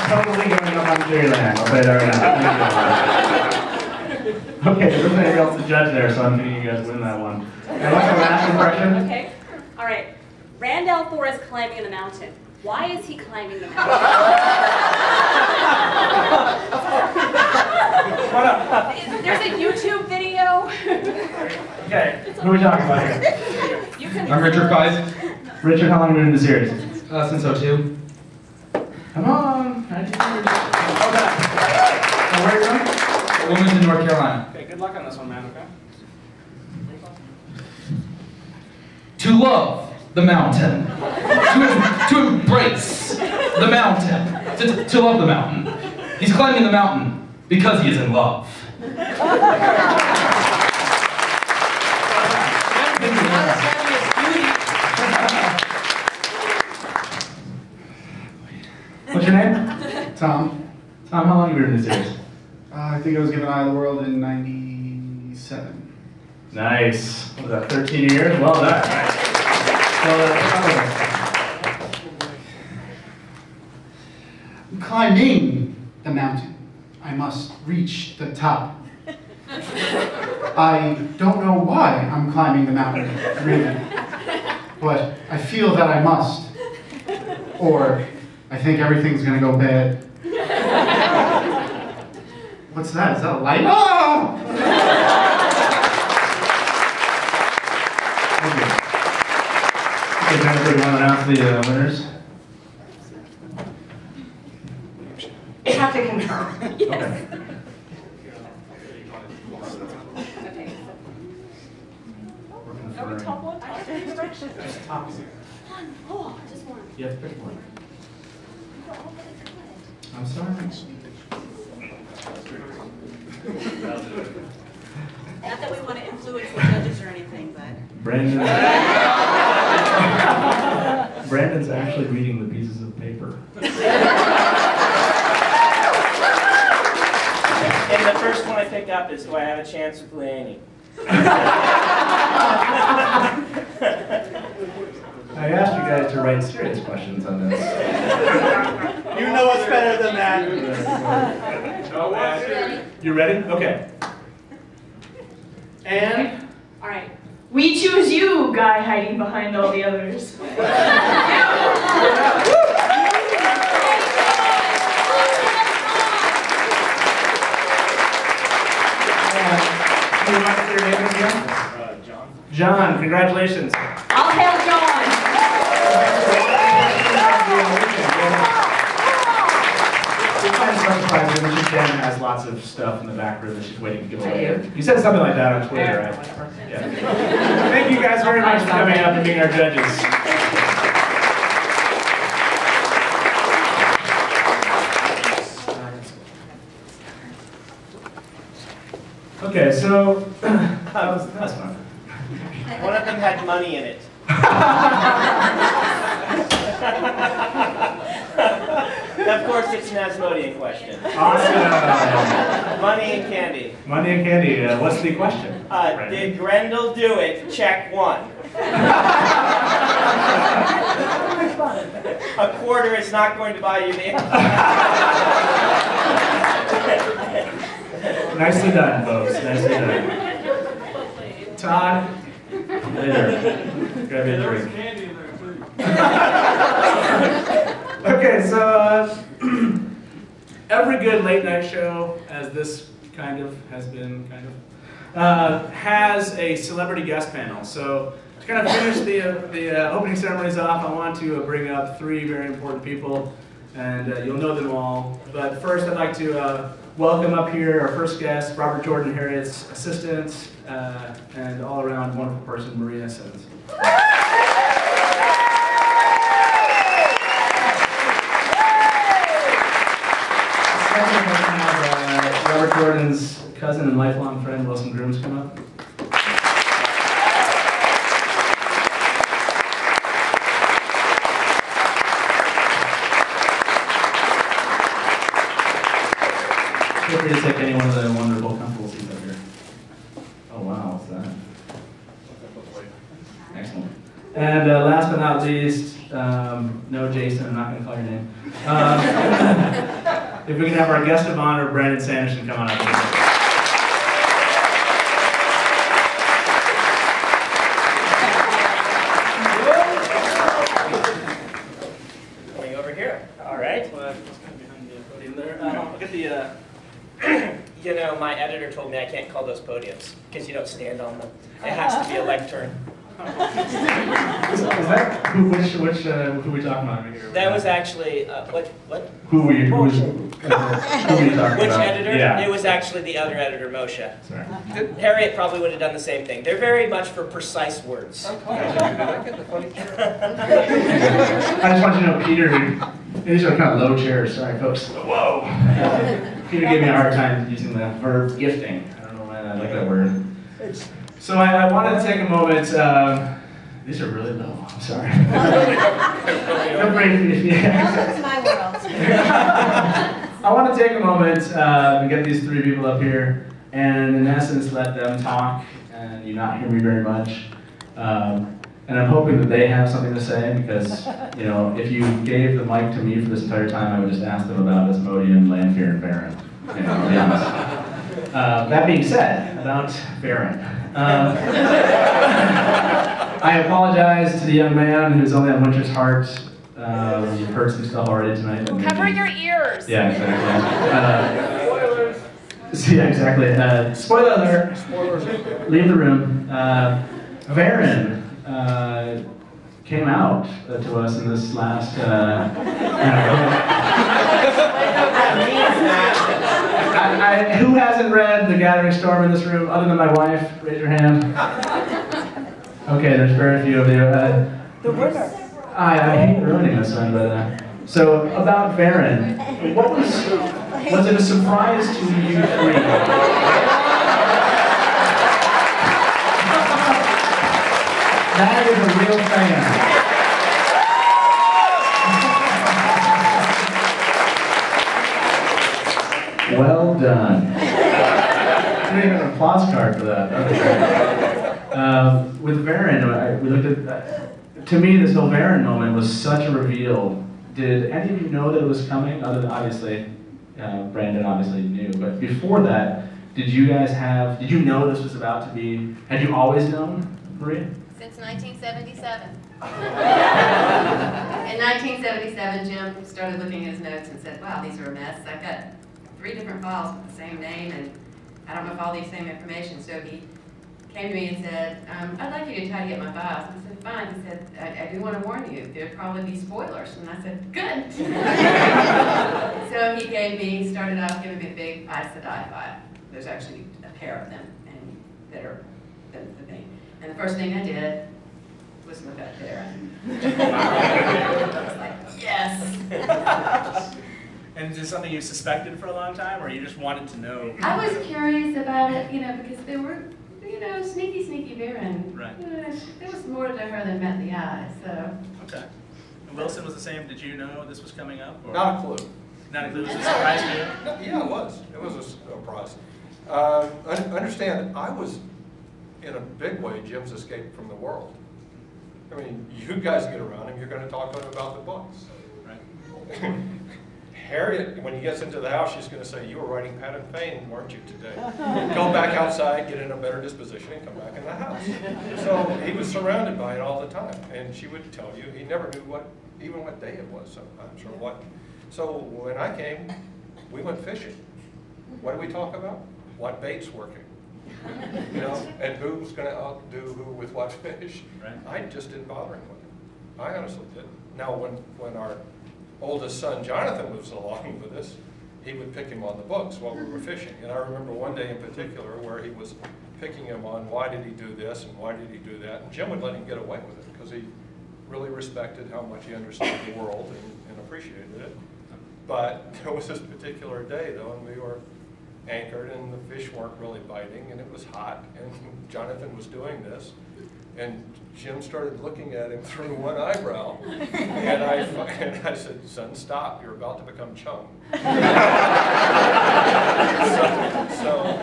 totally going up on Theoryland. I'll say that right now. Okay, there's nobody else to judge there, so I'm thinking you guys win that one. And what's the last impression? Okay. All right. Randall Thor is climbing the mountain. Why is he climbing the mountain? There's a YouTube video. Okay, who are we talking about here? I'm Richard Five. Richard, how long have you been in the series? Since 02. Come on, 19 years. Okay. Now, where are you from? Wilmington, North Carolina. Okay, good luck on this one, man, okay? To love the mountain. To embrace the mountain. To love the mountain. He's climbing the mountain because he is in love. What's your name? Tom. Tom, how long have you been in the series? I think I was given Eye of the World in '97. Nice. What was that, 13 years? Well done. I'm climbing the mountain. I must reach the top. I don't know why I'm climbing the mountain, really. But I feel that I must. Or I think everything's gonna go bad. What's that? Is that a light? Oh! Okay, Jennifer, you want to announce the winners? You have to confirm. Yes. Okay. Are we top one? Top two? Just top two. One. Oh, just one. You have to pick one. You're all really good. I'm sorry. Not that we want to influence the judges or anything, but... Brandon's actually reading the pieces of paper. And the first one I picked up is, do I have a chance with Laney? I asked you guys to write serious questions on this. You know what's better than that. You ready? Okay. And? All right. We choose you, guy hiding behind all the others. Can you write your name again? John. John, congratulations. I'll hail John. Jen has lots of stuff in the back room that she's waiting to give away. You said something like that on Twitter, right? Yeah. Thank you guys very much for coming up and being our judges. Okay, so that was fun. One of them had money in it. Of course, it's an Asmodean question. Awesome. Money and candy. Money and candy. What's the question? Did Grendel do it? Check one. A quarter is not going to buy you the Nicely done, folks. Nicely done. Todd, later. Grab your drink. Candy in there too. Okay, so every good late night show, as this kind of has been, has a celebrity guest panel. So to kind of finish the opening ceremonies off, I want to bring up three very important people, and you'll know them all. But first, I'd like to welcome up here our first guest, Robert Jordan, Harriet's assistant, and all-around wonderful person, Maria Simmons. Robert Jordan's cousin and lifelong friend, Wilson Grooms, come up. Feel free to take any one of the wonderful, comfortable seats up here. Oh wow, what's that? Excellent. And last but not least, no Jason, I'm not going to call your name. if we can have our guest of honor, Brandon Sanderson, come on up. Coming over here. All right. Well, that's kind of behind the podium there. I'll get the. You know, my editor told me I can't call those podiums because you don't stand on them. It has to be a lectern. Is that who we talking about right here? That was actually what? Who we talking about? Which editor? Yeah. It was actually the other editor, Moshe. Sorry. Harriet probably would have done the same thing. They're very much for precise words. I just want you to know, Peter. These are kind of low chairs. Sorry, folks. Whoa. Peter gave me a hard time using the verb gifting. I don't know why I like that word. So I wanted to take a moment. These are really low. I'm sorry. Feel free to Welcome to my world. I want to take a moment and get these three people up here and, in essence, let them talk and you not hear me very much. And I'm hoping that they have something to say because, you know, if you gave the mic to me for this entire time, I would just ask them about Asmodean, Lanfear, and Baron. You know, to be honest. That being said, about Baron. I apologize to the young man who's only on Winter's Heart. You've heard some stuff already tonight. Cover your ears. Yeah, exactly. Spoilers. Yeah, exactly. Spoiler alert. Spoilers. Leave the room. Baron came out to us in this last. Who hasn't read The Gathering Storm in this room, other than my wife? Raise your hand. Okay, there's very few of you. The winner. I hate ruining this one, but so about Baron, was it a surprise to you three? That is a real fan. Well done. I didn't even have an applause card for that. That was great. With Baron, we looked at. To me, this whole Baron moment was such a reveal. Did any of you know that it was coming? Other than obviously, Brandon obviously knew. But before that, did you guys have? Did you know this was about to be? Had you always known, Maria? Since 1977. In 1977, Jim started looking at his notes and said, wow, these are a mess. I've got 3 different files with the same name, and I don't know if all these same information. So he came to me and said, I'd like you to tidy up my files. And I said, fine. He said, I do want to warn you, there'd probably be spoilers. And I said, good. So he started off giving me a big Aes Sedai file. There's actually a pair of them, and that are the thing. And the first thing I did was look up there. I was like, yes. And is this something you suspected for a long time, or you just wanted to know? I was curious about it, because there were, sneaky Baron. Right. There was more to her than met the eye, so. Okay. And Wilson was the same. Did you know this was coming up? Or? Not a clue. Not a clue. Was it a surprise to you? Yeah, it was. It was a surprise. Understand, I was, in a big way, Jim's escape from the world. I mean, you guys get around him, you're going to talk to him about the books. Right. Harriet, when he gets into the house, she's going to say, you were writing Pat and Fane, weren't you, today? Go back outside, get in a better disposition, and come back in the house. So he was surrounded by it all the time. And she would tell you, he never knew even what day it was sometimes, or what. So when I came, we went fishing. What did we talk about? What bait's working? And who's going to outdo who with what fish? Right. I just didn't bother him with it. I honestly didn't. Now, when our oldest son, Jonathan, was along with us, he would pick him on the books while we were fishing. And I remember one day in particular where he was picking him on why did he do this and why did he do that. And Jim would let him get away with it because he really respected how much he understood the world and appreciated it. But there was this particular day, though, and we were anchored and the fish weren't really biting and it was hot and Jonathan was doing this and Jim started looking at him through one eyebrow and I said, son, stop, you're about to become chum. so